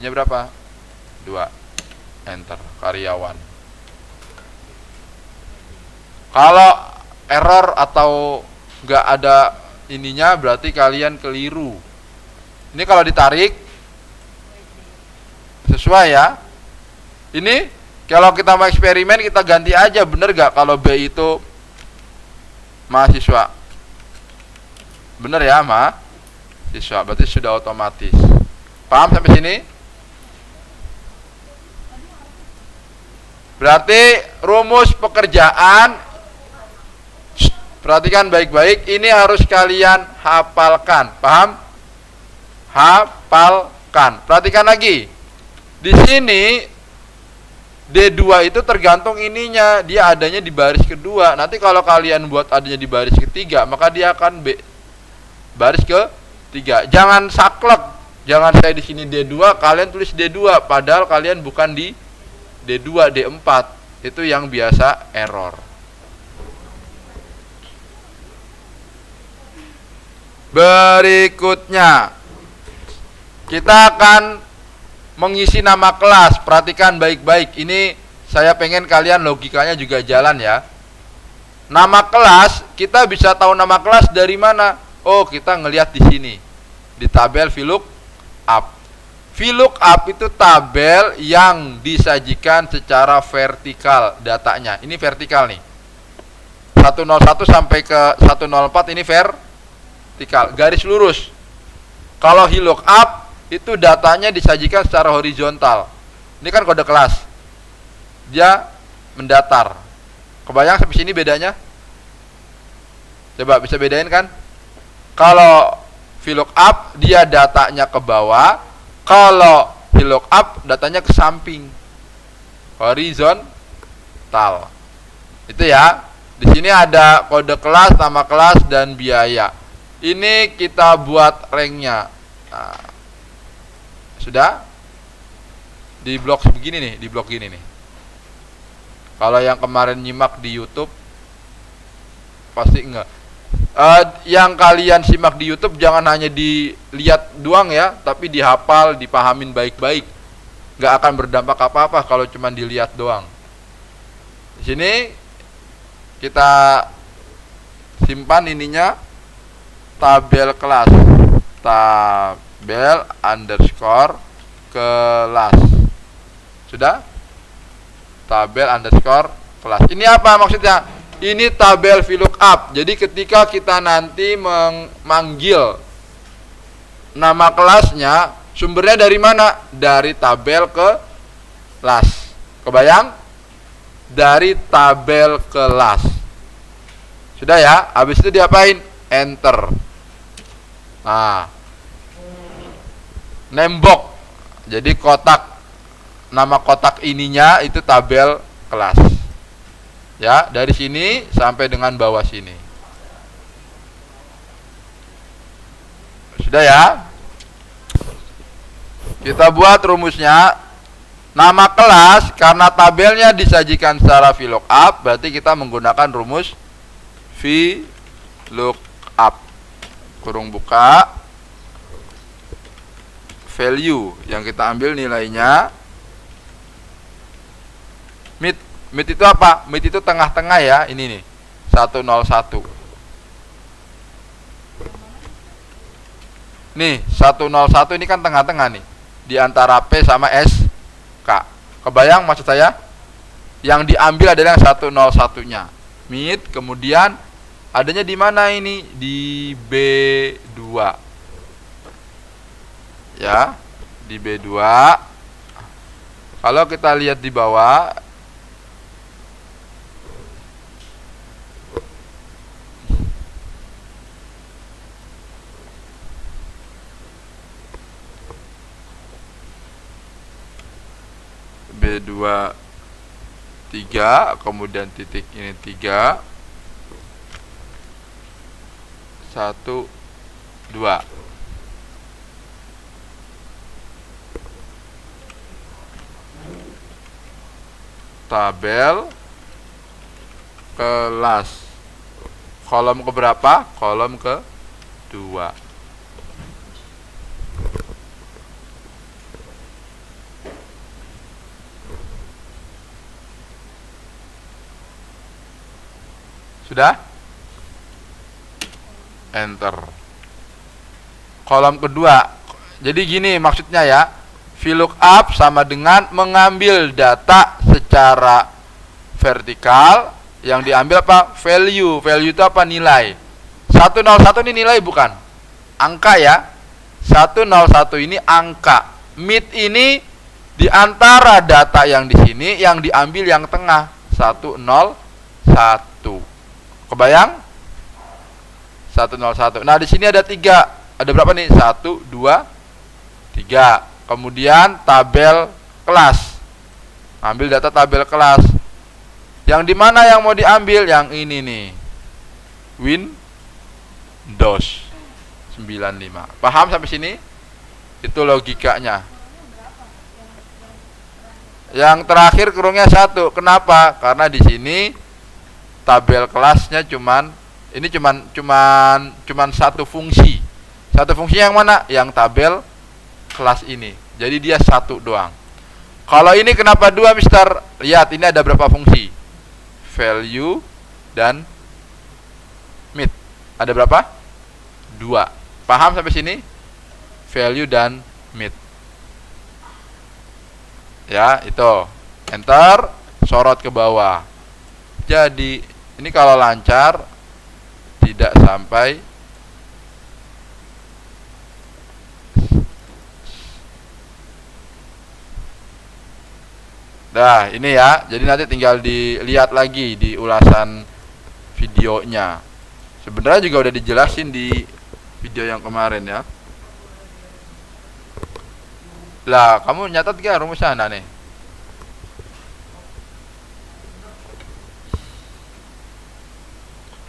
Ini berapa? 2. Enter. Karyawan. Kalau error atau nggak ada ininya berarti kalian keliru. Ini kalau ditarik sesuai ya. Ini kalau kita mau eksperimen kita ganti aja, bener gak kalau B itu mahasiswa? Bener ya, mahasiswa, berarti sudah otomatis. Paham sampai sini? Berarti rumus pekerjaan, perhatikan baik-baik, ini harus kalian hafalkan. Paham? Hafalkan. Perhatikan lagi. Di sini D2 itu tergantung ininya, dia adanya di baris kedua. Nanti kalau kalian buat adanya di baris ketiga, maka dia akan baris ketiga. Jangan saklek. Jangan saya di sini D2, kalian tulis D2 padahal kalian bukan di D2, D4. Itu yang biasa error. Berikutnya kita akan mengisi nama kelas. Perhatikan baik-baik. Ini saya pengen kalian logikanya juga jalan ya. Nama kelas, kita bisa tahu nama kelas dari mana? Oh, kita ngelihat di sini. Di tabel VLOOKUP. VLOOKUP itu tabel yang disajikan secara vertikal datanya. Ini vertikal nih. 101 sampai ke 104 ini vertikal, garis lurus. Kalau VLOOKUP itu datanya disajikan secara horizontal. Ini kan kode kelas. Dia mendatar. Kebayang sampai sini bedanya? Coba bisa bedain kan? Kalau VLOOKUP dia datanya ke bawah, kalau VLOOKUP datanya ke samping. Horizontal. Itu ya. Di sini ada kode kelas, nama kelas dan biaya. Ini kita buat ranknya. Nah, sudah di blok begini nih, di blok gini nih. Kalau yang kemarin nyimak di YouTube pasti enggak. Yang kalian simak di YouTube jangan hanya dilihat doang ya, tapi dihafal, dipahamin baik-baik. Enggak akan berdampak apa-apa kalau cuma dilihat doang. Di sini kita simpan ininya, tabel kelas. Tabel underscore kelas. Sudah? Tabel underscore kelas. Ini apa maksudnya? Ini tabel VLOOKUP. Jadi ketika kita nanti memanggil nama kelasnya, sumbernya dari mana? Dari tabel kelas. Kebayang? Dari tabel kelas. Sudah ya? Habis itu diapain? Enter. Nah, nembok. Jadi kotak, nama kotak ininya itu tabel kelas. Ya, dari sini sampai dengan bawah sini. Sudah ya? Kita buat rumusnya. Nama kelas karena tabelnya disajikan secara VLOOKUP, berarti kita menggunakan rumus VLOOKUP. Kurung buka, value yang kita ambil nilainya mid itu apa? Mid itu tengah-tengah ya, ini nih 101. Nih 101 ini kan tengah-tengah nih, di antara P sama S K. Kebayang maksud saya? Yang diambil adalah yang 101-nya. Mid, kemudian adanya di mana ini? Di B2. Ya, di B2. Kalau kita lihat di bawah, B2 3, kemudian titik ini 3, 1 2. Tabel kelas. Kolom ke berapa? Kolom ke 2. Sudah? Enter. Kolom kedua. Jadi gini maksudnya ya. VLOOKUP sama dengan mengambil data secara vertikal, yang diambil apa? Value. Value itu apa? Nilai. 101 ini nilai bukan? Angka ya. 101 ini angka. Mid ini di antara data yang di sini yang diambil yang tengah. 101. Kebayang? 101. Nah, di sini ada 3. Ada berapa nih? 1 2 3. Kemudian tabel kelas. Ambil data tabel kelas. Yang di mana yang mau diambil? Yang ini nih. Windows 95. Paham sampai sini? Itu logikanya. Yang terakhir kurungnya 1. Kenapa? Karena di sini tabel kelasnya cuman satu fungsi. Satu fungsi yang mana? Yang tabel kelas ini. Jadi dia 1 doang. Kalau ini kenapa 2, Mister? Lihat, ini ada berapa fungsi? Value dan mid. Ada berapa? 2. Paham sampai sini? Value dan mid. Ya, itu. Enter, sorot ke bawah. Jadi, ini kalau lancar tidak sampai Nah, ini ya. Jadi nanti tinggal dilihat lagi di ulasan videonya. Sebenarnya juga udah dijelasin di video yang kemarin ya. Lah, kamu nyatat gak rumusnya nih?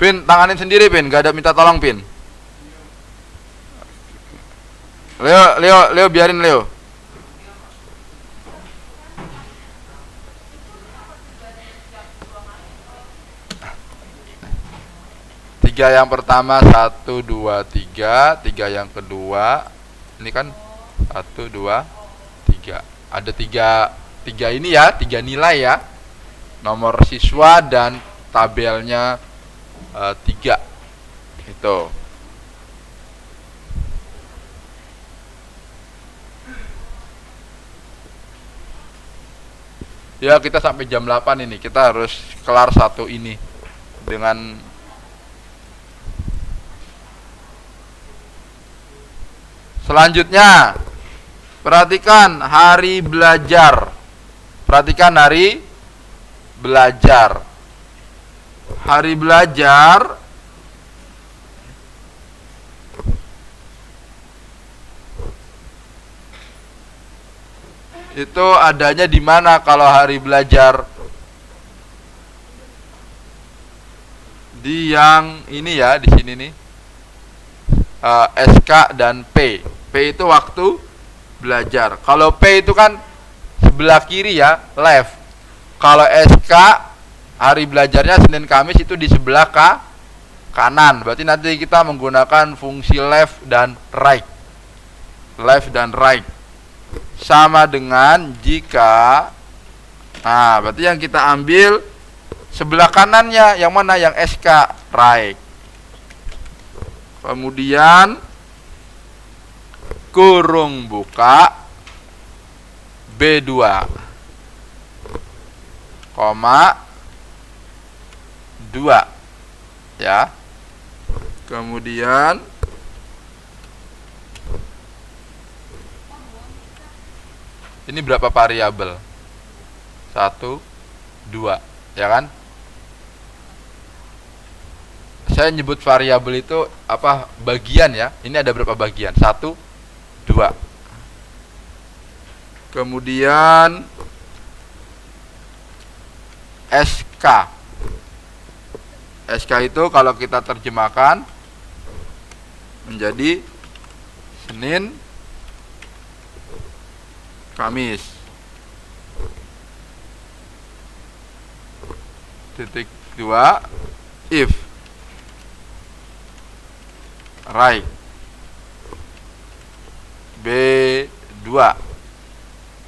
Pin, tanganin sendiri, Pin. Gak ada minta tolong, Pin. Leo, biarin Leo. Tiga yang pertama 1 2 3, 3 yang kedua ini kan 1 2 3. Ada 3 ini ya, 3 nilai ya. Nomor siswa dan tabelnya 3. Itu. Ya, kita sampai jam 8 ini. Kita harus kelar satu ini dengan selanjutnya. Perhatikan hari belajar. Perhatikan hari belajar. Hari belajar itu adanya di mana kalau hari belajar? Di yang ini ya, di sini nih. SK dan P. P itu waktu belajar. Kalau P itu kan sebelah kiri ya, left. Kalau SK hari belajarnya Senin Kamis itu di sebelah kanan. Berarti nanti kita menggunakan fungsi left dan right. Left dan right. Sama dengan jika, nah berarti yang kita ambil sebelah kanannya yang mana? Yang SK, right. Kemudian kurung buka B2 koma 2 ya. Kemudian ini berapa variabel? 1 2 ya kan? Saya nyebut variabel itu apa? Bagian ya. Ini ada berapa bagian? 1 2. Kemudian SK. SK itu kalau kita terjemahkan menjadi Senin Kamis. Titik 2 if right B2